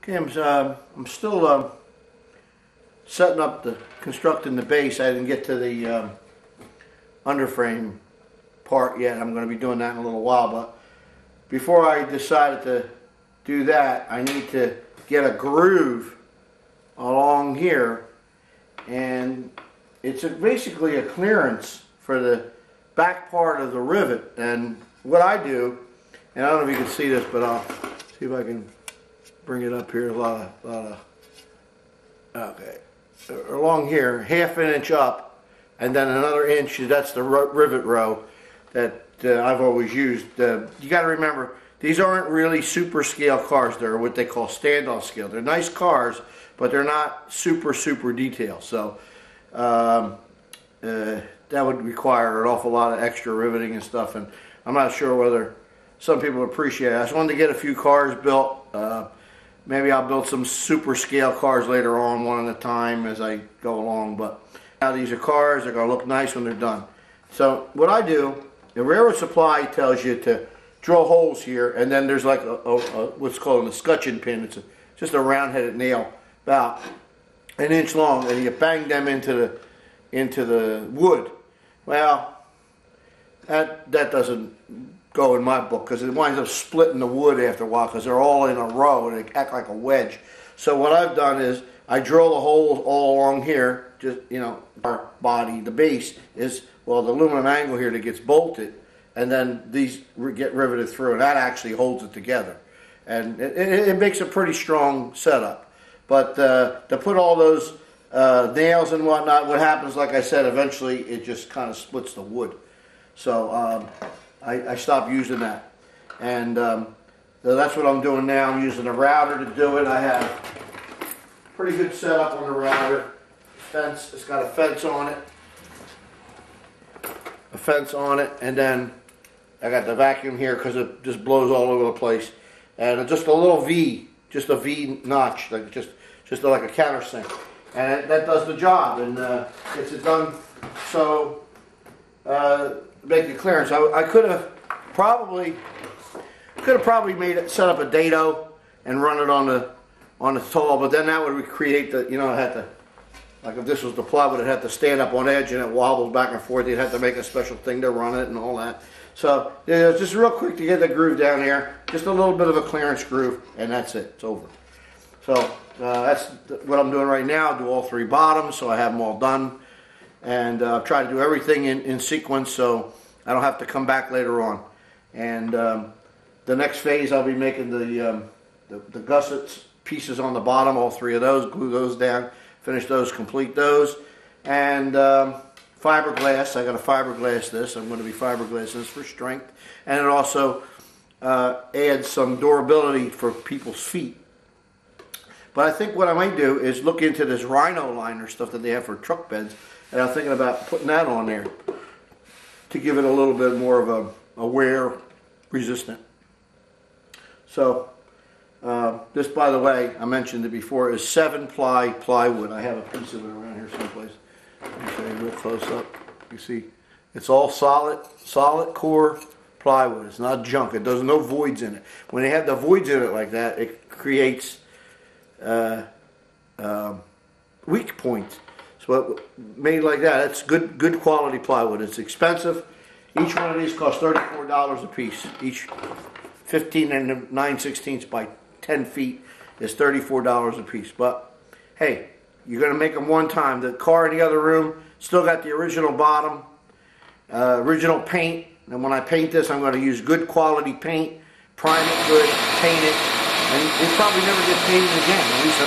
Okay, I'm still setting up constructing the base. I didn't get to the underframe part yet. I'm going to be doing that in a little while, but before I decided to do that, I need to get a groove along here, and it's basically a clearance for the back part of the rivet. And what I do, and I don't know if you can see this, but I'll see if I can bring it up here. Okay, along here, half an inch up, and then another inch. That's the rivet row that I've always used. You got to remember, these aren't really super scale cars. They're what they call standoff scale. They're nice cars, but they're not super detailed. So that would require an awful lot of extra riveting and stuff, and I'm not sure whether some people appreciate it. I just wanted to get a few cars built. Maybe I'll build some super scale cars later on, one at a time as I go along. But now these are cars. They're going to look nice when they're done. So what I do, the railroad supply tells you to drill holes here, and then there's like what's called an escutcheon pin. It's just a round-headed nail about an inch long, and you bang them into the wood. Well, that doesn't go in my book, because it winds up splitting the wood after a while, because they're all in a row and they act like a wedge. So what I've done is I drill the holes all along here. Just, you know, our body, the base is, well, the aluminum angle here that gets bolted, and then these get riveted through, and that actually holds it together, and it makes a pretty strong setup. But to put all those nails and whatnot, what happens, like I said, eventually it just kind of splits the wood. So I stopped using that, and so that's what I'm doing now. I'm using a router to do it. I have pretty good setup on the router. Fence, it's got a fence on it, and then I got the vacuum here because it just blows all over the place, and just a little V, just a V notch, like just like a countersink, and that does the job and gets it done. So make the clearance. I could have probably set up a dado and run it on the tall, but then that would create the, you know, I had to, like if this was the plywood, it had to stand up on edge and it wobbles back and forth. You'd have to make a special thing to run it and all that. So yeah, just real quick to get the groove down here, just a little bit of a clearance groove, and that's it. It's over. So that's what I'm doing right now. Do all three bottoms, so I have them all done, and try to do everything in sequence, so I don't have to come back later on. And the next phase, I'll be making the gussets pieces on the bottom, all three of those, glue those down, finish those, complete those, and fiberglass. I got to fiberglass this. I'm going to be fiberglassing this for strength, and it also adds some durability for people's feet. But I think what I might do is look into this rhino liner stuff that they have for truck beds, and I'm thinking about putting that on there to give it a little bit more of a wear resistant. So this, by the way, I mentioned it before, is 7-ply plywood. I have a piece of it around here someplace. Let me show you real close up. You see, it's all solid core plywood. It's not junk. There's no voids in it. When they have the voids in it like that, it creates weak points. So made like that, it's good quality plywood. It's expensive. Each one of these costs $34 a piece. Each 15 and 9/16 by 10 feet is $34 a piece. But hey, you're going to make them one time. The car in the other room still got the original bottom, original paint. And when I paint this, I'm going to use good quality paint, prime it good, paint it, and it probably never get painted again. At least